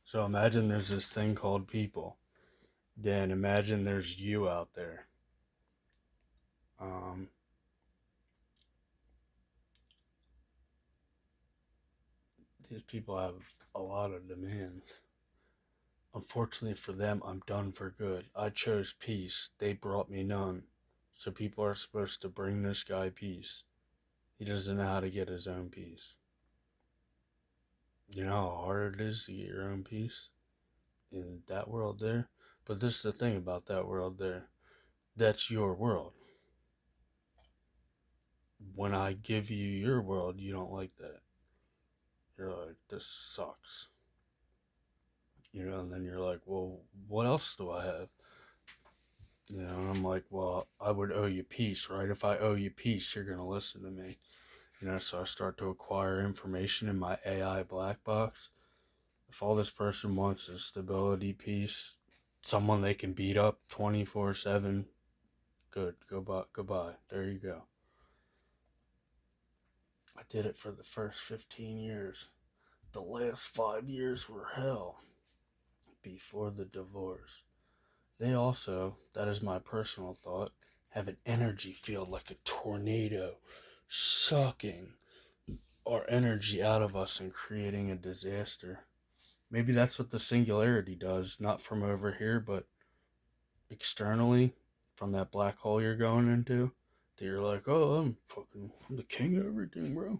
So imagine there's this thing called people. Then imagine there's you out there. Um, these people have a lot of demands. Unfortunately for them, I'm done for good. I chose peace. They brought me none. So people are supposed to bring this guy peace. He doesn't know how to get his own peace. You know how hard it is to get your own peace in that world there? But this is the thing about that world there. That's your world. When I give you your world, you don't like that. You're like, this sucks. And then you're like, well, what else do I have? And I'm like, well, I would owe you peace, right? If I owe you peace, you're going to listen to me. So I start to acquire information in my AI black box. If all this person wants is stability, peace, someone they can beat up 24/7, good, goodbye. There you go. I did it for the first 15 years. The last 5 years were hell before the divorce. They also, that is my personal thought, have an energy field like a tornado sucking our energy out of us and creating a disaster. Maybe that's what the singularity does, not from over here, but externally from that black hole you're going into. That you're like, oh, I'm the king of everything, bro. I'm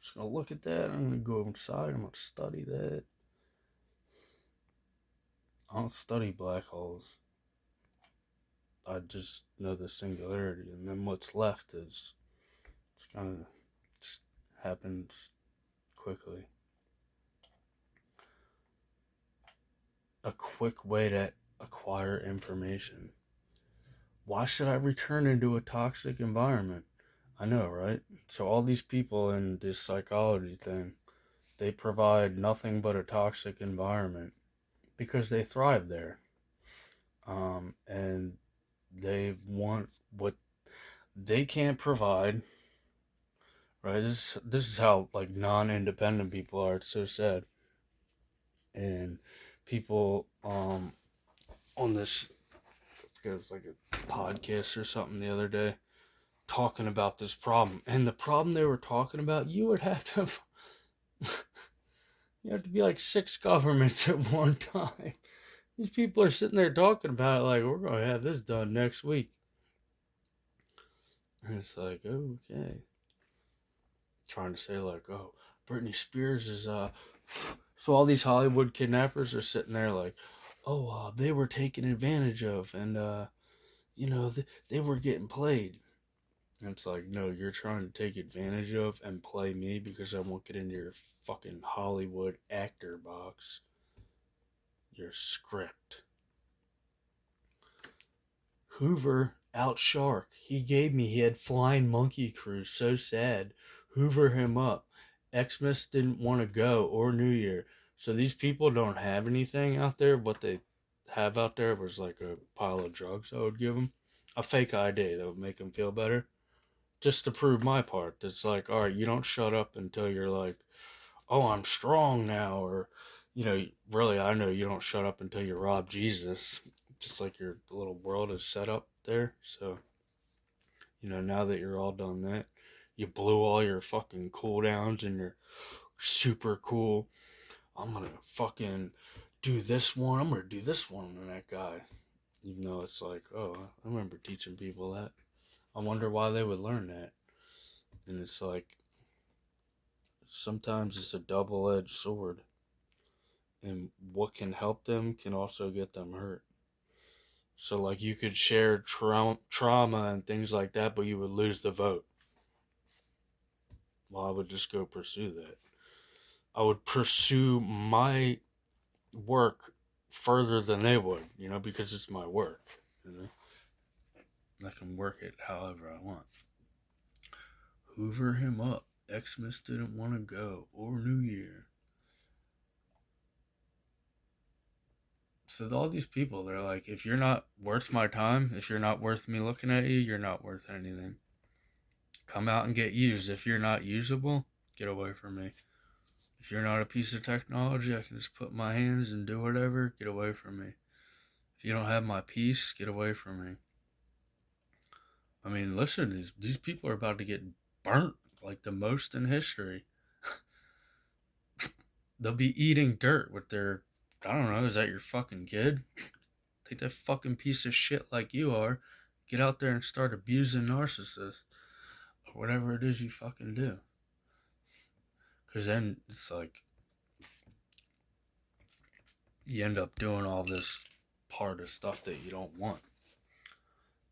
just gonna look at that. I'm gonna go inside. I'm gonna study that. I don't study black holes. I just know the singularity, and then what's left is it's kind of just happens quickly. A quick way to acquire information. Why should I return into a toxic environment? I know, right? So all these people in this psychology thing, they provide nothing but a toxic environment because they thrive there. And they want what they can't provide, right? This is how like non-independent people are. It's so sad. And people on this, I forget, it was like a podcast or something the other day talking about this problem. And the problem they were talking about, you would have to you have to be like 6 governments at one time. These people are sitting there talking about it like we're gonna have this done next week. And it's like, okay. Trying to say like, oh, Britney Spears is so all these Hollywood kidnappers are sitting there like, oh, they were taken advantage of, and they were getting played. And it's like, no, you're trying to take advantage of and play me because I won't get into your fucking Hollywood actor box. Your script. Hoover out shark. He had flying monkey crews. So sad. Hoover him up. Xmas didn't want to go, or New Year. So these people don't have anything out there. What they have out there was like a pile of drugs I would give them. A fake ID that would make them feel better. Just to prove my part. It's like, all right, you don't shut up until you're like, oh, I'm strong now. Or, really, I know you don't shut up until you rob Jesus. Just like your little world is set up there. So, now that you're all done that, you blew all your fucking cooldowns and you're super cool. I'm gonna fucking do this one. I'm gonna do this one on that guy. Even though it's like, oh, I remember teaching people that. I wonder why they would learn that. And it's like, sometimes it's a double edged sword. And what can help them can also get them hurt. So, like, you could share trauma and things like that, but you would lose the vote. Well, I would just go pursue that. I would pursue my work further than they would, because it's my work. I can work it however I want. Hoover him up. Xmas didn't want to go, or New Year. So all these people, they're like, if you're not worth my time, if you're not worth me looking at you, you're not worth anything. Come out and get used. If you're not usable, get away from me. If you're not a piece of technology, I can just put my hands and do whatever. Get away from me. If you don't have my peace, get away from me. I mean, listen, these people are about to get burnt like the most in history. They'll be eating dirt with their, I don't know, is that your fucking kid? Take that fucking piece of shit like you are. Get out there and start abusing narcissists. Or whatever it is you fucking do. Because then it's like, you end up doing all this part of stuff that you don't want.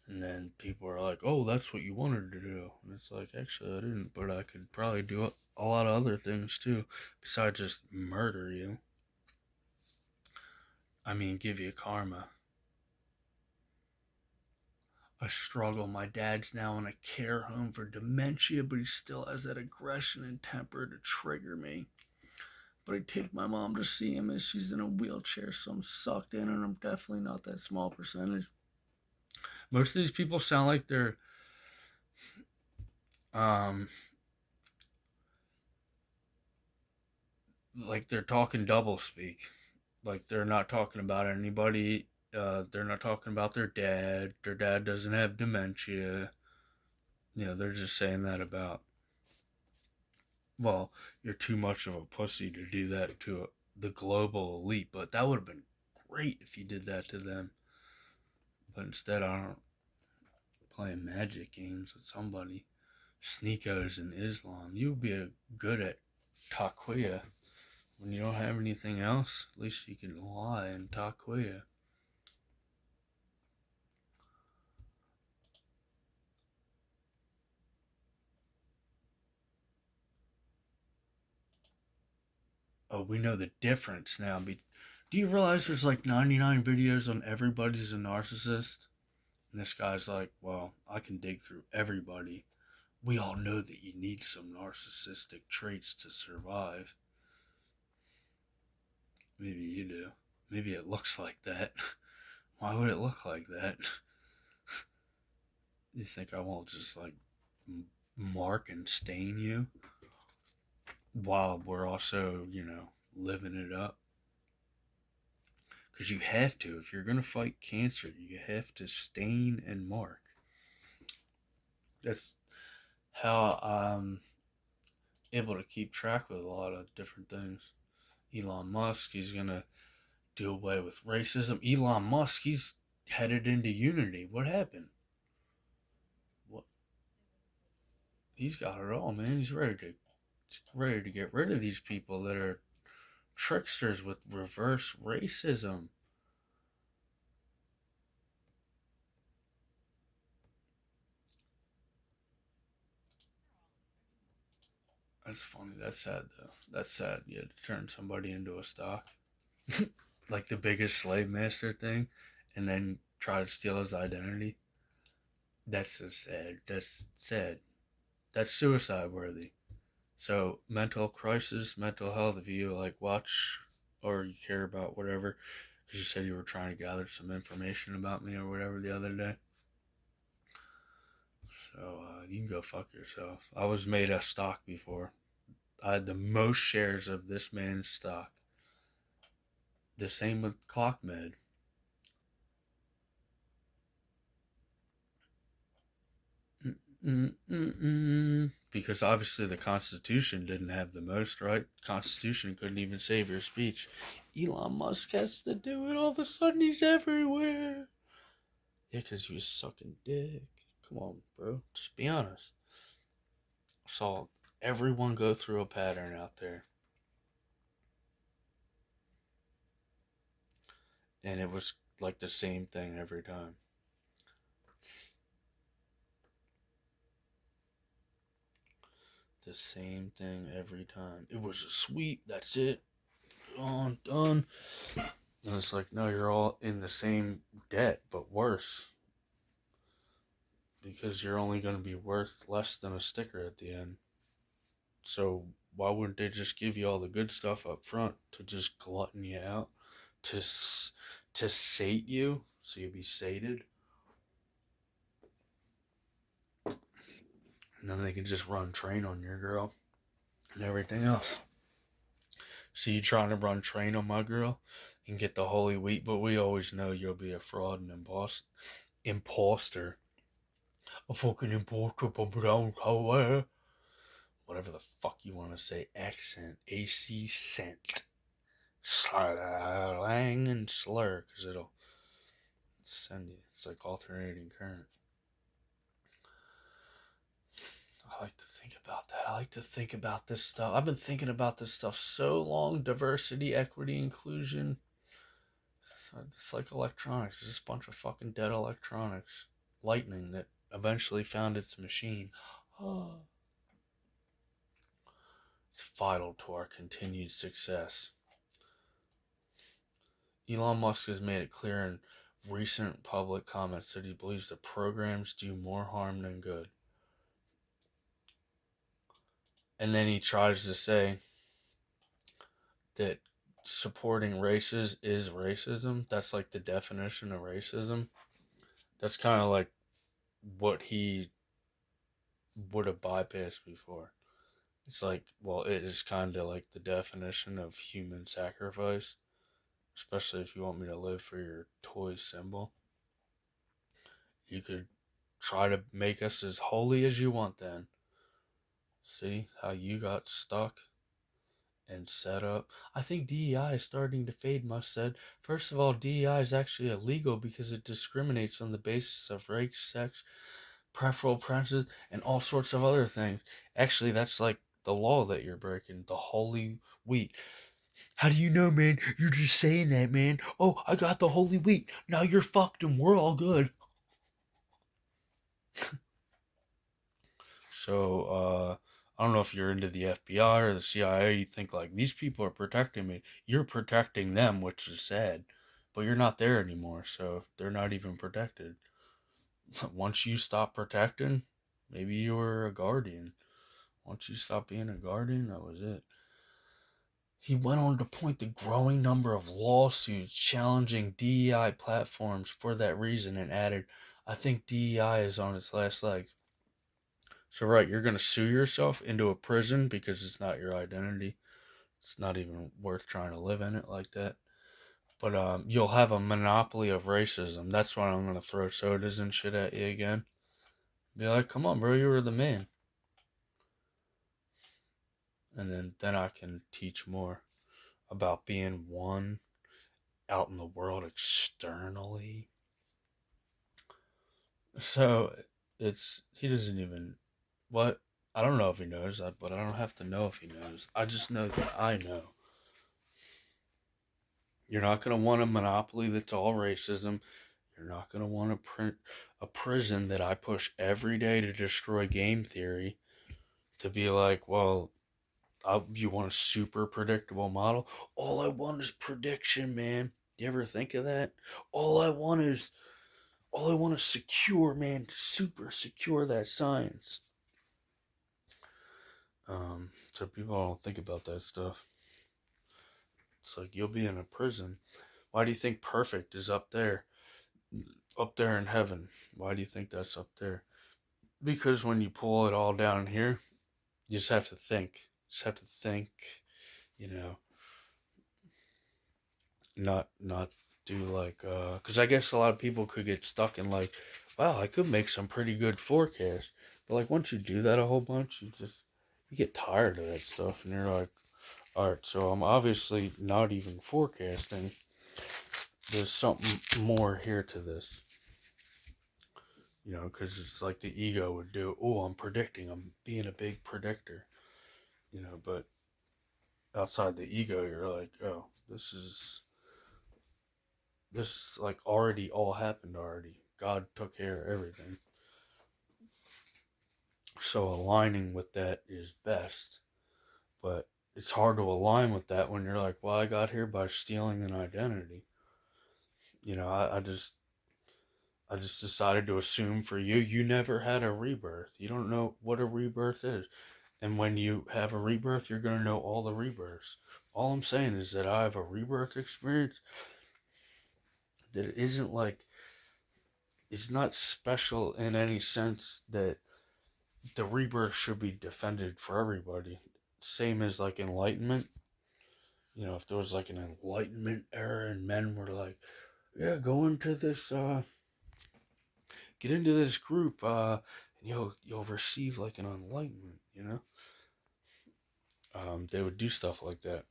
And then people are like, oh, that's what you wanted to do. And it's like, actually, I didn't, but I could probably do a lot of other things too, besides just murder you. I mean, give you karma. A struggle. My dad's now in a care home for dementia, but he still has that aggression and temper to trigger me. But I take my mom to see him and she's in a wheelchair, so I'm sucked in, and I'm definitely not that small percentage. Most of these people sound like they're um like they're talking double speak. Like they're not talking about anybody. They're not talking about their dad. Their dad doesn't have dementia. They're just saying that about, well, you're too much of a pussy to do that to the global elite. But that would have been great if you did that to them. But instead, I don't playing magic games with somebody. Sneakos in Islam. You would be good at taqiyya. When you don't have anything else, at least you can lie and taqiyya. Oh, we know the difference now. Do you realize there's like 99 videos on everybody's a narcissist? And this guy's like, well, I can dig through everybody. We all know that you need some narcissistic traits to survive. Maybe you do. Maybe it looks like that. Why would it look like that? You think I won't just like mark and stain you while we're also, living it up? Because you have to. If you're going to fight cancer, you have to stain and mark. That's how I'm able to keep track with a lot of different things. Elon Musk, he's going to do away with racism. Elon Musk, he's headed into unity. What happened? What? He's got it all, man. He's ready to get rid of these people that are tricksters with reverse racism. That's funny. That's sad, though. That's sad. You had to turn somebody into a stock. Like the biggest slave master thing, and then try to steal his identity. That's so sad. That's sad. That's suicide worthy. So, mental crisis, mental health, if you like watch or you care about whatever, because you said you were trying to gather some information about me or whatever the other day. So, you can go fuck yourself. I was made a stock before. I had the most shares of this man's stock. The same with ClockMed. Because obviously the Constitution didn't have the most, right? Constitution couldn't even save your speech. Elon Musk has to do it. All of a sudden he's everywhere. Yeah, because he was sucking dick. Come on, bro. Just be honest. I saw everyone go through a pattern out there. And it was like the same thing every time. The same thing every time. It was a sweep. That's it. On, done. And it's like, no, you're all in the same debt, but worse. Because you're only going to be worth less than a sticker at the end. So why wouldn't they just give you all the good stuff up front to just glutton you out? To sate you so you'd be sated? And then they can just run train on your girl and everything else. So you trying to run train on my girl and get the holy wheat, but we always know you'll be a fraud and imposter. A fucking imposter from brown color. Whatever the fuck you want to say. Accent. AC scent. Slang and slur, because it'll send you. It's like alternating current. I like to think about that. I like to think about this stuff. I've been thinking about this stuff so long. Diversity, equity, inclusion. It's like electronics. It's just a bunch of fucking dead electronics. Lightning that eventually found its machine. It's vital to our continued success. Elon Musk has made it clear in recent public comments that he believes the programs do more harm than good. And then he tries to say that supporting races is racism. That's like the definition of racism. That's kind of like what he would have bypassed before. It's like, well, it is kind of like the definition of human sacrifice, especially if you want me to live for your toy symbol. You could try to make us as holy as you want then. See how you got stuck and set up? I think DEI is starting to fade, Musk said. First of all, DEI is actually illegal because it discriminates on the basis of race, sex, preferential preferences, and all sorts of other things. Actually, that's like the law that you're breaking, the holy wheat. How do you know, man? You're just saying that, man. Oh, I got the holy wheat. Now you're fucked and we're all good. So, I don't know if you're into the FBI or the CIA. You think, like, these people are protecting me. You're protecting them, which is sad. But you're not there anymore, so they're not even protected. Once you stop protecting, maybe you were a guardian. Once you stop being a guardian, that was it. He went on to point the growing number of lawsuits challenging DEI platforms for that reason and added, I think DEI is on its last legs. So, right, you're going to sue yourself into a prison because it's not your identity. It's not even worth trying to live in it like that. But you'll have a monopoly of racism. That's why I'm going to throw sodas and shit at you again. Be like, come on, bro, you were the man. And then I can teach more about being one out in the world externally. So he doesn't even, what? I don't know if he knows that, but I don't have to know if he knows. I just know that I know. You're not going to want a monopoly that's all racism. You're not going to want a prison that I push every day to destroy game theory. To be like, well, you want a super predictable model? All I want is prediction, man. You ever think of that? All I want is secure, man. Super secure that science. So people don't think about that stuff. It's like, you'll be in a prison. Why do you think perfect is up there? Up there in heaven. Why do you think that's up there? Because when you pull it all down here, you just have to think. Just have to think, you know, not do like, because I guess a lot of people could get stuck in like, wow, I could make some pretty good forecasts. But like once you do that a whole bunch, you get tired of that stuff, and you're like, all right, so I'm obviously not even forecasting. There's something more here to this. Because it's like the ego would do. Oh, I'm predicting. I'm being a big predictor. But outside the ego, you're like, oh, this like already all happened already. God took care of everything. So aligning with that is best. But it's hard to align with that when you're like, well, I got here by stealing an identity. I just decided to assume for you, you never had a rebirth. You don't know what a rebirth is. And when you have a rebirth, you're going to know all the rebirths. All I'm saying is that I have a rebirth experience that isn't like, it's not special in any sense that the rebirth should be defended for everybody. Same as like enlightenment. You know, if there was like an enlightenment era and men were like, yeah, go into this, get into this group, and you'll receive like an enlightenment, you know? They would do stuff like that.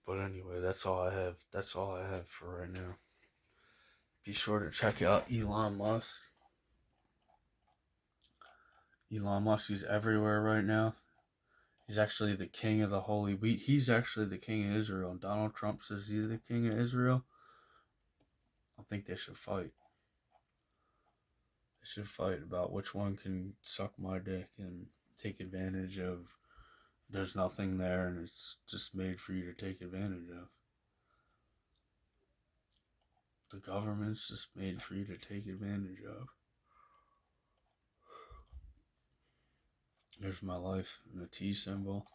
But anyway, that's all I have. That's all I have for right now. Be sure to check out Elon Musk. Elon Musk is everywhere right now. He's actually the king of the holy wheat. He's actually the king of Israel. And Donald Trump says he's the king of Israel. I think they should fight. They should fight about which one can suck my dick and take advantage of. There's nothing there and it's just made for you to take advantage of. The government's just made for you to take advantage of. There's my life in a T symbol.